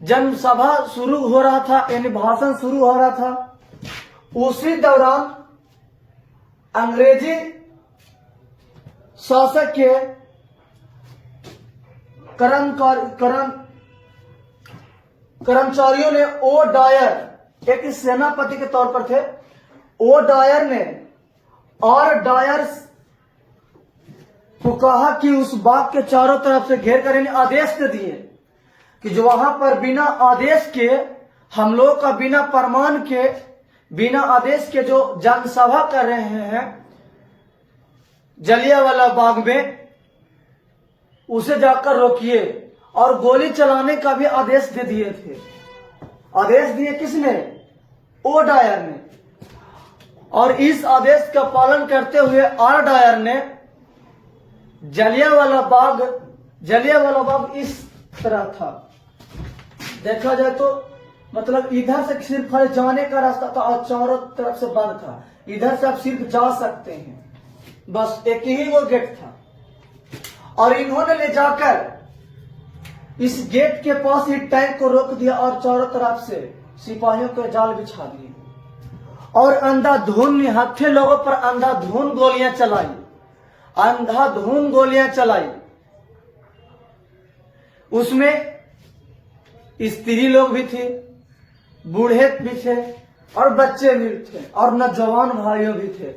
जनसभा शुरू हो रहा था, यानी भाषण शुरू हो रहा था, उसी दौरान अंग्रेजी शासक के कर्मचारियों ने ओ डायर, एक सेनापति के तौर पर थे, ओ डायर ने और डायर को कहा कि उस बाग के चारों तरफ से घेर कर इन्हें आदेश दे दिए कि जो वहां पर बिना आदेश के, हम लोग का बिना प्रमाण के, बिना आदेश के जो जनसभा कर रहे हैं जलियांवाला बाग में, उसे जाकर रोकिए। और गोली चलाने का भी आदेश दे दिए थे। आदेश दिए किसने? ओ डायर ने। और इस आदेश का पालन करते हुए आर डायर ने जलियांवाला बाग इस तरह था, देखा जाए तो मतलब इधर से सिर्फ जाने का रास्ता था और चारों तरफ से बंद था। इधर से आप सिर्फ जा सकते हैं, बस एक ही वो गेट था। और इन्होंने ले जाकर इस गेट के पास ही टैंक को रोक दिया और चारों तरफ से सिपाहियों के जाल बिछा दिए और अंधाधुंध निहत्थे लोगों पर अंधाधुंध गोलियां चलाई। उसमें स्त्री लोग भी थे, बूढ़े भी थे और बच्चे भी थे और नौजवान भाइयों भी थे,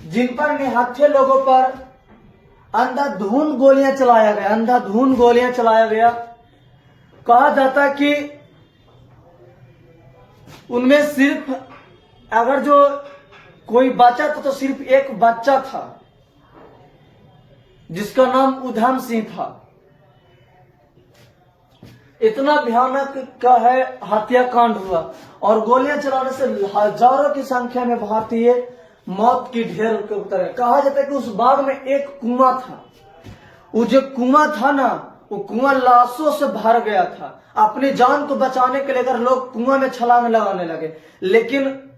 जिन पर निहत्थे लोगों पर अंधाधुंध गोलियां चलाया गया। कहा जाता कि उनमें सिर्फ अगर जो कोई बच्चा था तो सिर्फ एक बच्चा था जिसका नाम उधम सिंह था। इतना भयानक का है हत्याकांड हुआ और गोलियां चलाने से हजारों की संख्या में भारतीय मौत की ढेर के उतरे। कहा जाता है कि उस बाग में एक कुआं था, वो जो कुआं था ना, वो कुआं लाशों से भर गया था। अपनी जान को बचाने के लिए लोग कुआं में छलांग लगाने लगे, लेकिन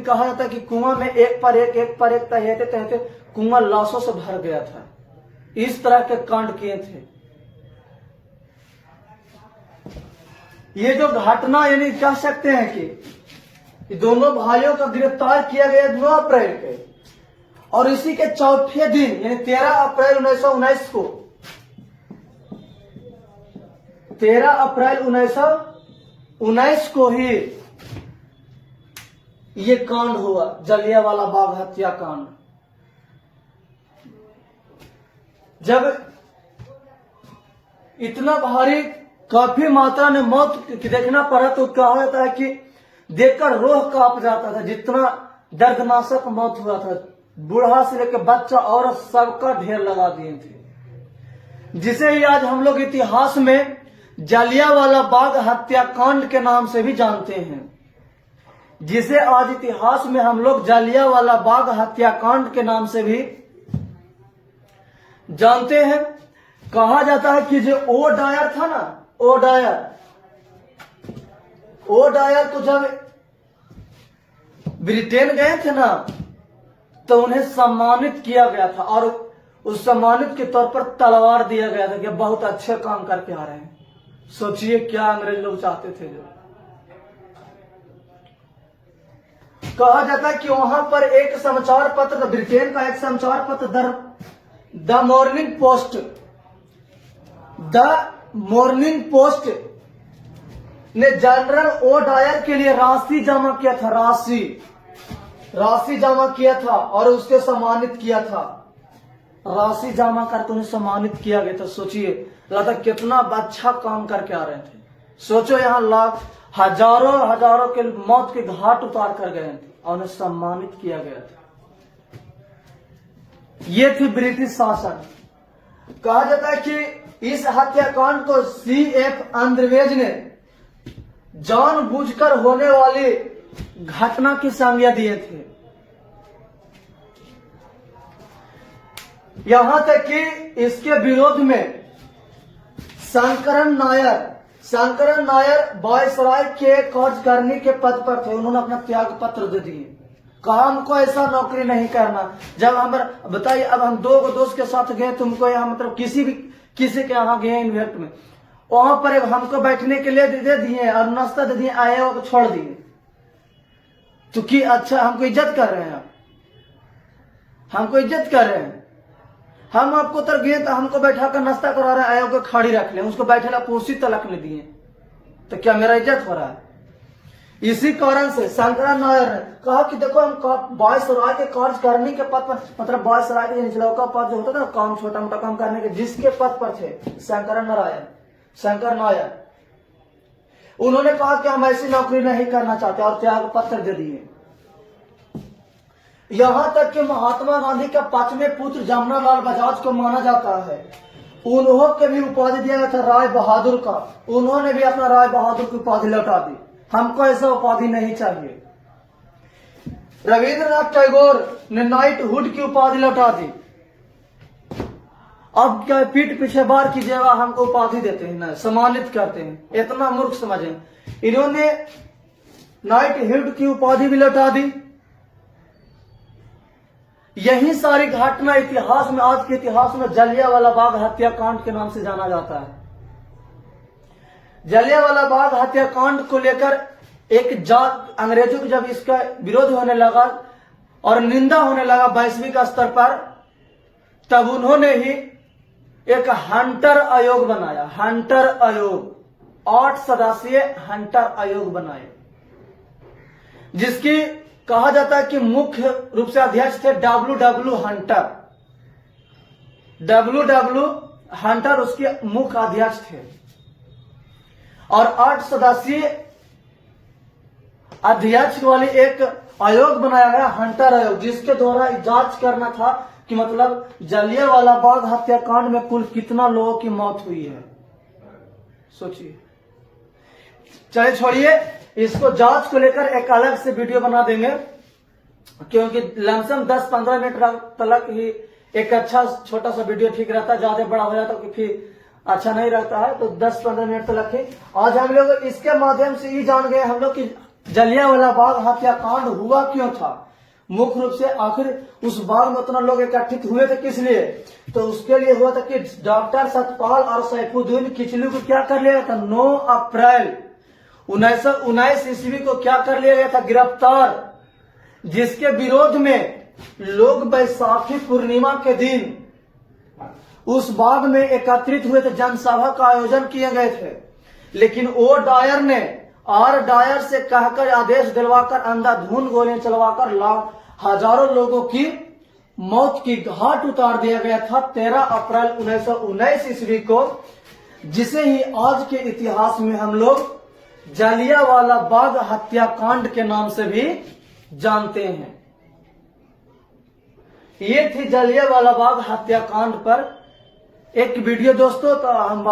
कहा जाता है कि कुआं में एक पर एक तहते कुआं लाशों से भर गया था। इस तरह के कांड किए थे। ये जो घटना यानी कह सकते हैं कि दोनों भाइयों का गिरफ्तार किया गया 9 अप्रैल के, और इसी के चौथे दिन यानी 13 अप्रैल 1919 को ही ये कांड हुआ, जलियांवाला बाग हत्याकांड। जब इतना भारी काफी मात्रा में मौत देखना पड़ा तो कहा जाता है कि देखकर रूह कांप जाता था, जितना दर्दनाशक मौत हुआ था। बूढ़ा से लेकर बच्चा औरत सबका ढेर लगा दिए थे, जिसे ही आज हम लोग इतिहास में जलियांवाला बाग हत्याकांड के नाम से भी जानते हैं। जिसे आज इतिहास में हम लोग जलियांवाला बाग हत्याकांड के नाम से भी जानते हैं। कहा जाता है कि जो ओ डायर था ना, ओ डायर को जब ब्रिटेन गए थे ना, तो उन्हें सम्मानित किया गया था और उस सम्मानित के तौर पर तलवार दिया गया था कि बहुत अच्छे काम करके आ रहे हैं। सोचिए क्या अंग्रेज लोग चाहते थे। जो कहा जाता है कि वहां पर एक समाचार पत्र, ब्रिटेन का एक समाचार पत्र द मॉर्निंग पोस्ट ने जनरल ओ डायर के लिए राशि जमा किया था और उसके सम्मानित किया था। राशि जमा करके उन्हें सम्मानित किया गया था। सोचिए लगता कितना अच्छा काम करके आ रहे थे। सोचो यहाँ लाख हजारों के मौत के घाट उतार कर गए थे और उन्हें सम्मानित किया गया था। ये थी ब्रिटिश शासन। कहा जाता है कि इस हत्याकांड को CF अंग्रेज ने जानबूझकर होने वाली घटना की संज्ञा दिए थे। यहां तक कि इसके विरोध में शंकरन नायर वायसराय के कार्यकारिणी के पद पर थे। उन्होंने अपना त्याग पत्र दे दिए, कहा हमको ऐसा नौकरी नहीं करना। जब हम बताइए, अब हम 2 दोस्त के साथ गए, तुमको यहाँ मतलब किसी के यहाँ गए इन्वेस्ट में, वहां पर एक हमको बैठने के लिए दे दिए और नाश्ता दे दिए, आए को छोड़ दिए। तो कि अच्छा हमको इज्जत कर रहे हैं, हमको इज्जत कर रहे हैं। हम आपको उतर गए तो हमको बैठा कर नाश्ता करा रहे हैं, आए को खाड़ी रख ले, उसको बैठेला कुर्सी तलक ले दिए, तो क्या मेरा इज्जत हो रहा है? इसी कारण से शंकर नायर ने कहा कि देखो हम वायसराय के कार्य करने के पद पर, मतलब वायसराय के निचलौका पद जो होता था काम, छोटा मोटा काम करने के, जिसके पद पर थे शंकर नायर, उन्होंने कहा कि हम ऐसी नौकरी नहीं करना चाहते और त्याग पत्र दे दिए। यहां तक कि महात्मा गांधी का 5वें पुत्र जमनालाल बजाज को माना जाता है, उन्हों के भी उपाधि दिया गया था राय बहादुर का, उन्होंने भी अपना राय बहादुर की उपाधि लौटा दी। हमको ऐसा उपाधि नहीं चाहिए। रविंद्रनाथ टैगोर ने नाइटहुड की उपाधि लौटा दी। अब क्या पीठ पीछे बार कीजिएगा, हमको उपाधि देते हैं ना, सम्मानित करते हैं, इतना मूर्ख समझे। इन्होंने नाइटहुड की उपाधि भी लौटा दी। यही सारी घटना इतिहास में, आज के इतिहास में जलियांवाला बाग हत्याकांड के नाम से जाना जाता है। जलियांवाला बाग हत्याकांड को लेकर एक अंग्रेजों को जब इसका विरोध होने लगा और निंदा होने लगा वैश्विक स्तर पर, तब उन्होंने ही एक हंटर आयोग बनाया। हंटर आयोग 8 सदस्यीय हंटर आयोग बनाए, जिसकी कहा जाता है कि मुख्य रूप से अध्यक्ष थे डब्ल्यू हंटर। डब्ल्यू हंटर उसके मुख्य अध्यक्ष थे और 8 सदस्यीय अध्यक्ष वाली एक आयोग बनाया गया, हंटर आयोग, जिसके द्वारा जांच करना था कि मतलब जलियांवाला बाग हत्याकांड में कुल कितना लोगों की मौत हुई है। सोचिए। चलिए छोड़िए, इसको जांच को लेकर एक अलग से वीडियो बना देंगे, क्योंकि लमसम 10-15 मिनट तक ही एक अच्छा छोटा सा वीडियो ठीक रहता है, ज्यादा बड़ा हो जाता है फिर अच्छा नहीं रहता है, तो 10-15 मिनट तक ही। आज हम लोग इसके माध्यम से ये जान गए हम लोग कि जलियांवाला बाग हत्याकांड हुआ क्यों था, मुख्य रूप से आखिर उस बाग में उतना लोग एकत्रित हुए थे किस लिए, तो उसके लिए हुआ था कि डॉक्टर सतपाल और सैफुद्दीन किचलू को क्या कर लिया गया था, 9 अप्रैल 1919 ईस्वी को क्या कर लिया गया था, गिरफ्तार, जिसके विरोध में लोग बैसाखी पूर्णिमा के दिन उस बाग में एकत्रित हुए थे, जनसभा का आयोजन किए गए थे। लेकिन ओ डायर ने डायर से कहकर आदेश दिलवाकर अंधाधुंध गोलियां चलवाकर हजारों लोगों की मौत की घाट उतार दिया गया था 13 अप्रैल 1919 ईस्वी को, जिसे ही आज के इतिहास में हम लोग जलियांवाला बाग हत्याकांड के नाम से भी जानते हैं। ये थी जलियांवाला बाग हत्याकांड पर एक वीडियो दोस्तों। तो हम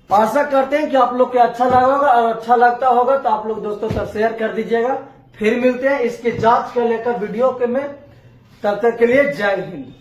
आशा करते हैं कि आप लोग को अच्छा लगा होगा, और अच्छा लगता होगा तो आप लोग दोस्तों तक शेयर कर दीजिएगा। फिर मिलते हैं इसकी जांच को लेकर वीडियो के में, तब तक के लिए जय हिंद।